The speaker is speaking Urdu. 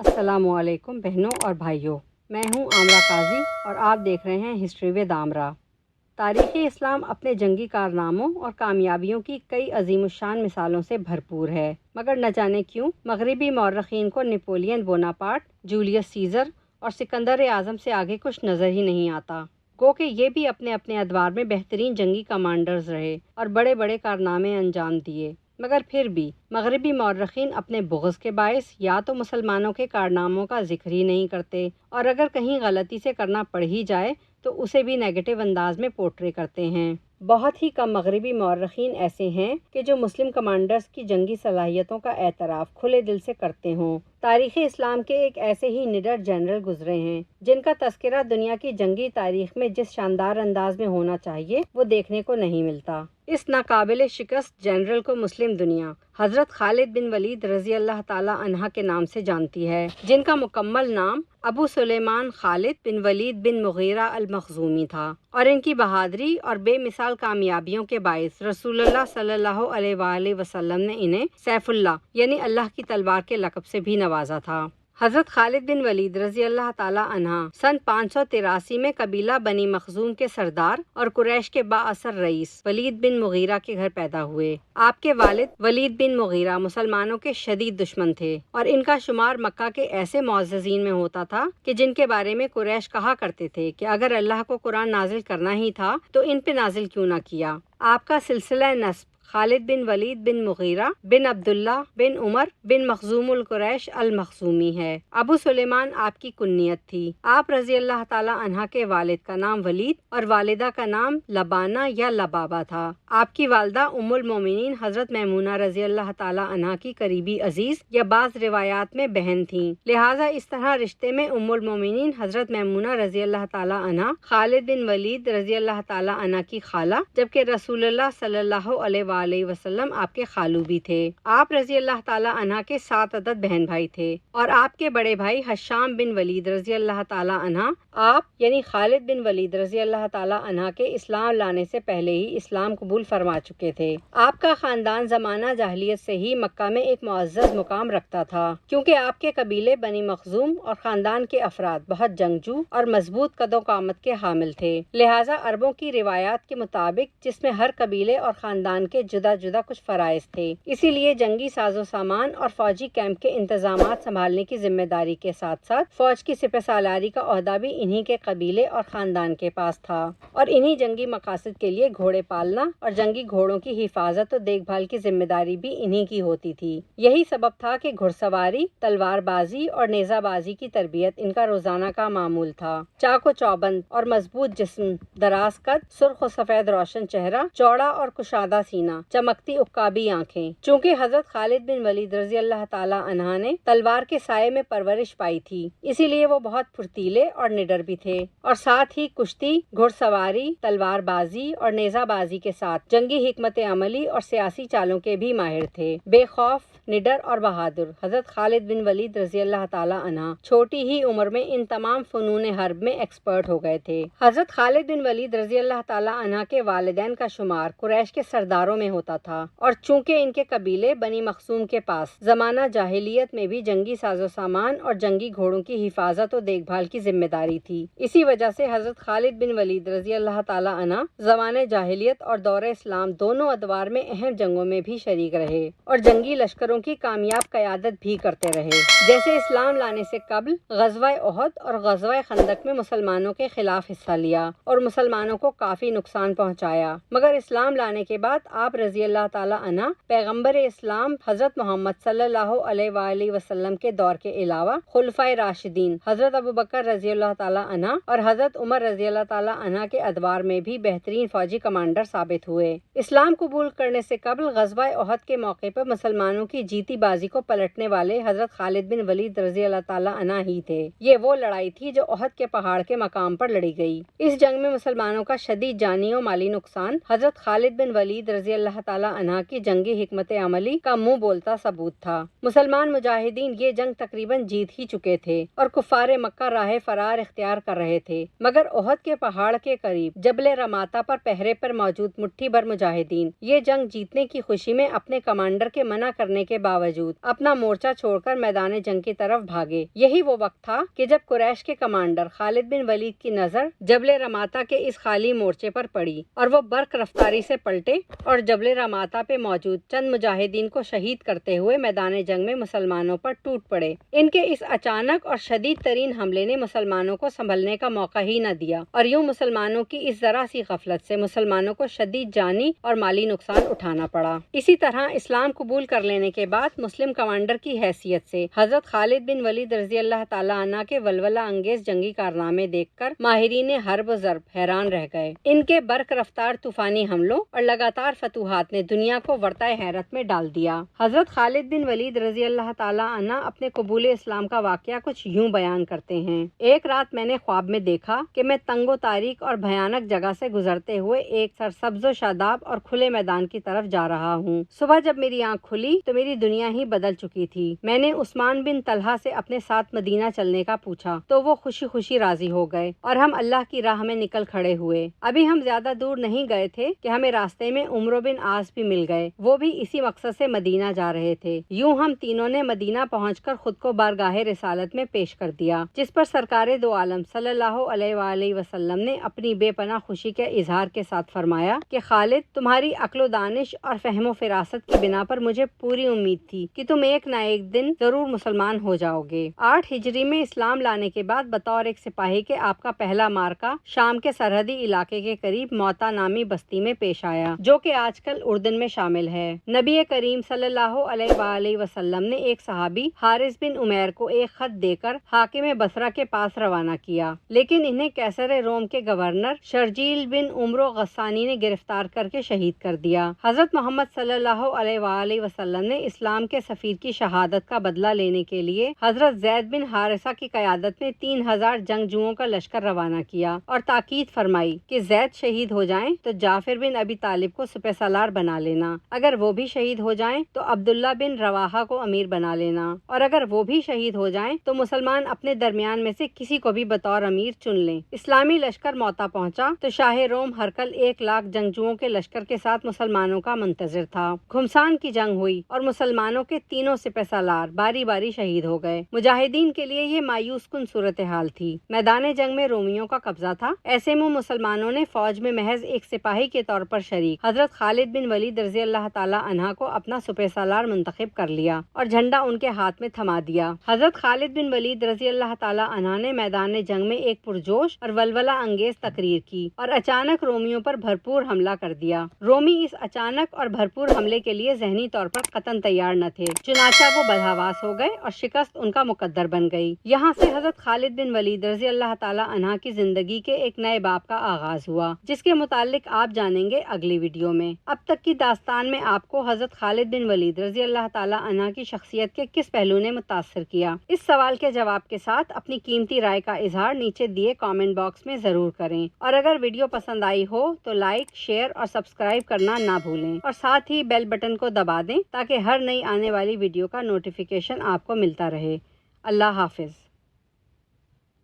السلام علیکم بہنوں اور بھائیوں، میں ہوں عامرہ قاضی اور آپ دیکھ رہے ہیں ہسٹری ود عامرہ۔ تاریخ اسلام اپنے جنگی کارناموں اور کامیابیوں کی کئی عظیم الشان مثالوں سے بھرپور ہے، مگر نہ جانے کیوں مغربی مورخین کو نپولین بوناپارٹ، جولیس سیزر اور سکندر اعظم سے آگے کچھ نظر ہی نہیں آتا۔ گو کہ یہ بھی اپنے اپنے ادوار میں بہترین جنگی کمانڈرز رہے اور بڑے بڑے کارنامے انجام دیے، مگر پھر بھی مغربی مورخین اپنے بغض کے باعث یا تو مسلمانوں کے کارناموں کا ذکر ہی نہیں کرتے، اور اگر کہیں غلطی سے کرنا پڑ ہی جائے تو اسے بھی نیگیٹو انداز میں پورٹرے کرتے ہیں۔ بہت ہی کم مغربی مورخین ایسے ہیں کہ جو مسلم کمانڈرز کی جنگی صلاحیتوں کا اعتراف کھلے دل سے کرتے ہوں۔ تاریخ اسلام کے ایک ایسے ہی نڈر جنرل گزرے ہیں جن کا تذکرہ دنیا کی جنگی تاریخ میں جس شاندار انداز میں ہونا چاہیے وہ دیکھنے کو نہیں ملتا۔ اس ناقابل شکست جنرل کو مسلم دنیا حضرت خالد بن ولید رضی اللہ تعالیٰ عنہ کے نام سے جانتی ہے، جن کا مکمل نام ابو سلیمان خالد بن ولید بن مغیرہ المخزومی تھا، اور ان کی بہادری اور بے مثال کامیابیوں کے باعث رسول اللہ صلی اللہ علیہ وآلہ وسلم نے انہیں سیف اللہ یعنی اللہ کی تلوار کے لقب سے بھی نوازا تھا۔ حضرت خالد بن ولید رضی اللہ تعالیٰ عنہ سن 583 میں قبیلہ بنی مخزوم کے سردار اور قریش کے با اثر رئیس ولید بن مغیرہ کے گھر پیدا ہوئے۔ آپ کے والد ولید بن مغیرہ مسلمانوں کے شدید دشمن تھے، اور ان کا شمار مکہ کے ایسے معززین میں ہوتا تھا کہ جن کے بارے میں قریش کہا کرتے تھے کہ اگر اللہ کو قرآن نازل کرنا ہی تھا تو ان پہ نازل کیوں نہ کیا۔ آپ کا سلسلہ نسب خالد بن ولید بن مغیرہ بن عبداللہ بن عمر بن مخزوم القریش المخزومی ہے۔ ابو سلیمان آپ کی کنیت تھی۔ آپ رضی اللہ تعالیٰ عنہ کے والد کا نام ولید اور والدہ کا نام لبانہ یا لبابہ تھا۔ آپ کی والدہ ام المومنین حضرت میمونہ رضی اللہ تعالیٰ عنہ کی قریبی عزیز یا بعض روایات میں بہن تھیں، لہٰذا اس طرح رشتے میں ام المومنین حضرت میمونہ رضی اللہ تعالیٰ عنہ خالد بن ولید رضی اللہ تعالیٰ عنہ کی خالہ، جبکہ رسول اللہ صلی اللہ علیہ وسلم آپ کے خالو بھی تھے۔ آپ رضی اللہ تعالیٰ عنہ کے 7 عدد بہن بھائی تھے، اور آپ کے بڑے بھائی حشام بن ولید رضی اللہ تعالیٰ عنہ آپ یعنی خالد بن ولید رضی اللہ تعالیٰ عنہ کے اسلام لانے سے پہلے ہی اسلام قبول فرما چکے تھے۔ آپ کا خاندان زمانہ جاہلیت سے ہی مکہ میں ایک معزز مقام رکھتا تھا، کیونکہ آپ کے قبیلے بنی مخزوم اور خاندان کے افراد بہت جنگجو اور مضبوط قد و قامت کے حامل تھے، لہٰذا عربوں کی روایات کے مطابق جس میں ہر قبیلے اور خاندان کے جدا جدا کچھ فرائض تھے، اسی لیے جنگی ساز و سامان اور فوجی کیمپ کے انتظامات سنبھالنے کی ذمہ داری کے ساتھ ساتھ فوج کی سپہ سالاری کا عہدہ بھی انہی کے قبیلے اور خاندان کے پاس تھا، اور انہی جنگی مقاصد کے لیے گھوڑے پالنا اور جنگی گھوڑوں کی حفاظت و دیکھ بھال کی ذمہ داری بھی انہی کی ہوتی تھی۔ یہی سبب تھا کہ گھڑ سواری، تلوار بازی اور نیزہ بازی کی تربیت ان کا روزانہ کا معمول تھا۔ چاق و چوبند اور مضبوط جسم، دراز قد، سرخ و سفید روشن چہرہ، چوڑا اور کشادہ سینہ، چمکتی عقابی آنکھیں۔ چونکہ حضرت خالد بن ولید رضی اللہ تعالیٰ عنہ نے تلوار کے سائے میں پرورش پائی تھی، اسی لیے وہ بہت پھرتیلے اور نڈر بھی تھے، اور ساتھ ہی کشتی، گھڑ سواری، تلوار بازی اور نیزہ بازی کے ساتھ جنگی حکمت عملی اور سیاسی چالوں کے بھی ماہر تھے۔ بے خوف، نڈر اور بہادر حضرت خالد بن ولید رضی اللہ تعالیٰ عنہ چھوٹی ہی عمر میں ان تمام فنون حرب میں ایکسپرٹ ہو گئے تھے۔ حضرت خالد بن ولید رضی اللہ تعالیٰ عنہ کے والدین کا شمار قریش کے سرداروں میں ہوتا تھا، اور چونکہ ان کے قبیلے بنی مخزوم کے پاس زمانہ جاہلیت میں بھی جنگی ساز و سامان اور جنگی گھوڑوں کی حفاظت و دیکھ بھال کی ذمہ داری تھی، اسی وجہ سے حضرت خالد بن ولید رضی اللہ تعالیٰ عنہ زمانہ جاہلیت اور دور اسلام دونوں ادوار میں اہم جنگوں میں بھی شریک رہے اور جنگی لشکروں کی کامیاب قیادت بھی کرتے رہے۔ جیسے اسلام لانے سے قبل غزوہ احد اور غزوہ خندق میں مسلمانوں کے خلاف حصہ لیا اور مسلمانوں کو کافی نقصان پہنچایا، مگر اسلام لانے کے بعد آپ رضی اللہ تعالیٰ عنہ پیغمبر اسلام حضرت محمد صلی اللہ علیہ وآلہ وسلم کے دور کے علاوہ خلفائے راشدین حضرت ابوبکر رضی اللہ تعالیٰ عنہ اور حضرت عمر رضی اللہ تعالیٰ عنہ کے ادوار میں بھی بہترین فوجی کمانڈر ثابت ہوئے۔ اسلام قبول کرنے سے قبل غزوہ احد کے موقع پر مسلمانوں کی جیتی بازی کو پلٹنے والے حضرت خالد بن ولید رضی اللہ تعالیٰ عنہ ہی تھے۔ یہ وہ لڑائی تھی جو احد کے پہاڑ کے مقام پر لڑی گئی۔ اس جنگ میں مسلمانوں کا شدید جانی و مالی نقصان حضرت خالد بن ولید رضی اللہ تعالیٰ عنہ کی جنگی حکمت عملی کا منہ بولتا ثبوت تھا۔ مسلمان مجاہدین یہ جنگ تقریباً جیت ہی چکے تھے اور کفار مکہ راہ فرار اختیار کر رہے تھے، مگر احد کے پہاڑ کے قریب جبل رماتا پر پہرے پر موجود مٹھی بھر مجاہدین یہ جنگ جیتنے کی خوشی میں اپنے کمانڈر کے منع کرنے کے کے باوجود اپنا مورچہ چھوڑ کر میدان جنگ کی طرف بھاگے۔ یہی وہ وقت تھا کہ جب قریش کے کمانڈر خالد بن ولید کی نظر جبل رماتا کے اس خالی مورچے پر پڑی اور وہ برق رفتاری سے پلٹے اور جبل رماتا پہ موجود چند مجاہدین کو شہید کرتے ہوئے میدان جنگ میں مسلمانوں پر ٹوٹ پڑے۔ ان کے اس اچانک اور شدید ترین حملے نے مسلمانوں کو سنبھلنے کا موقع ہی نہ دیا اور یوں مسلمانوں کی اس ذرا سی غفلت سے مسلمانوں کو شدید جانی اور مالی نقصان اٹھانا پڑا۔ اسی طرح اسلام قبول کر لینے کے بعد مسلم کمانڈر کی حیثیت سے حضرت خالد بن ولید رضی اللہ تعالیٰ عنہ کے ولولہ انگیز جنگی کارنامے دیکھ کر ماہرین حرب و ضرب حیران رہ گئے۔ ان کے برق رفتار طوفانی حملوں اور لگاتار فتوحات نے دنیا کو ورطۂ حیرت میں ڈال دیا۔ حضرت خالد بن ولید رضی اللہ تعالیٰ عنہ اپنے قبول اسلام کا واقعہ کچھ یوں بیان کرتے ہیں: ایک رات میں نے خواب میں دیکھا کہ میں تنگ و تاریک اور بھیانک جگہ سے گزرتے ہوئے ایک سرسبز و شاداب اور کھلے میدان کی طرف جا رہا ہوں۔ صبح جب میری آنکھ کھلی تو میری دنیا ہی بدل چکی تھی۔ میں نے عثمان بن طلحہ سے اپنے ساتھ مدینہ چلنے کا پوچھا تو وہ خوشی خوشی راضی ہو گئے اور ہم اللہ کی راہ میں نکل کھڑے ہوئے۔ ابھی ہم زیادہ دور نہیں گئے تھے کہ ہمیں راستے میں عمرو بن عاص بھی مل گئے، وہ بھی اسی مقصد سے مدینہ جا رہے تھے۔ یوں ہم تینوں نے مدینہ پہنچ کر خود کو بارگاہ رسالت میں پیش کر دیا، جس پر سرکار دو عالم صلی اللہ علیہ وآلہ وسلم نے اپنی بے پناہ خوشی کے اظہار کے ساتھ فرمایا کہ خالد، تمہاری عقل و دانش اور فہم و فراست کی بنا پر مجھے پوری امید تھی کہ تم ایک نہ ایک دن ضرور مسلمان ہو جاؤ گے۔ 8 ہجری میں اسلام لانے کے بعد بطور ایک سپاہی کے آپ کا پہلا معرکہ شام کے سرحدی علاقے کے قریب موتا نامی بستی میں پیش آیا، جو کہ آج کل اردن میں شامل ہے۔ نبی کریم صلی اللہ علیہ وآلہ وسلم نے ایک صحابی حارث بن عمیر کو ایک خط دے کر حاکم بصرہ کے پاس روانہ کیا، لیکن انہیں کیسر روم کے گورنر شرجیل بن عمرو غسانی نے گرفتار کر کے شہید کر دیا۔ حضرت محمد صلی اللہ علیہ وآلہ وسلم نے اسلام کے سفیر کی شہادت کا بدلہ لینے کے لیے حضرت زید بن حارثہ کی قیادت میں 3000 جنگجوؤں کا لشکر روانہ کیا اور تاکید فرمائی کہ زید شہید ہو جائیں تو جعفر بن ابی طالب کو سپہ سالار بنا لینا، اگر وہ بھی شہید ہو جائیں تو عبداللہ بن رواحہ کو امیر بنا لینا، اور اگر وہ بھی شہید ہو جائیں تو مسلمان اپنے درمیان میں سے کسی کو بھی بطور امیر چن لیں۔ اسلامی لشکر موتا پہنچا تو شاہ روم ہرقل 1 لاکھ جنگجوؤں کے لشکر کے ساتھ مسلمانوں کا منتظر تھا۔ گھمسان کی جنگ ہوئی اور مسلمانوں کے تینوں سپہ سالار باری باری شہید ہو گئے۔ مجاہدین کے لیے یہ مایوس کن صورتحال تھی۔ میدان جنگ میں رومیوں کا قبضہ تھا، ایسے میں مسلمانوں نے فوج میں محض ایک سپاہی کے طور پر شریک حضرت خالد بن ولید رضی اللہ تعالیٰ عنہ کو اپنا سپہ سالار منتخب کر لیا اور جھنڈا ان کے ہاتھ میں تھما دیا۔ حضرت خالد بن ولید رضی اللہ تعالیٰ عنہ نے میدان جنگ میں ایک پرجوش اور ولولہ انگیز تقریر کی اور اچانک رومیوں پر بھرپور حملہ کر دیا۔ رومی اس اچانک اور بھرپور حملے کے لیے ذہنی طور پر قطعاً تیار نہ تھے، چنانچہ وہ بدحواس ہو گئے اور شکست ان کا مقدر بن گئی۔ یہاں سے حضرت خالد بن ولید رضی اللہ تعالیٰ عنہ کی زندگی کے ایک نئے باب کا آغاز ہوا، جس کے متعلق آپ جانیں گے اگلی ویڈیو میں۔ اب تک کی داستان میں آپ کو حضرت خالد بن ولید رضی اللہ تعالیٰ عنہ کی شخصیت کے کس پہلو نے متاثر کیا؟ اس سوال کے جواب کے ساتھ اپنی قیمتی رائے کا اظہار نیچے دیے کامنٹ باکس میں ضرور کریں، اور اگر ویڈیو پسند آئی ہو تو لائک، شیئر اور سبسکرائب کرنا نہ بھولیں، اور ساتھ ہی بیل بٹن کو دبا دیں تاکہ ہر نئی آنے والی ویڈیو کا نوٹیفیکیشن آپ کو ملتا رہے۔ اللہ حافظ۔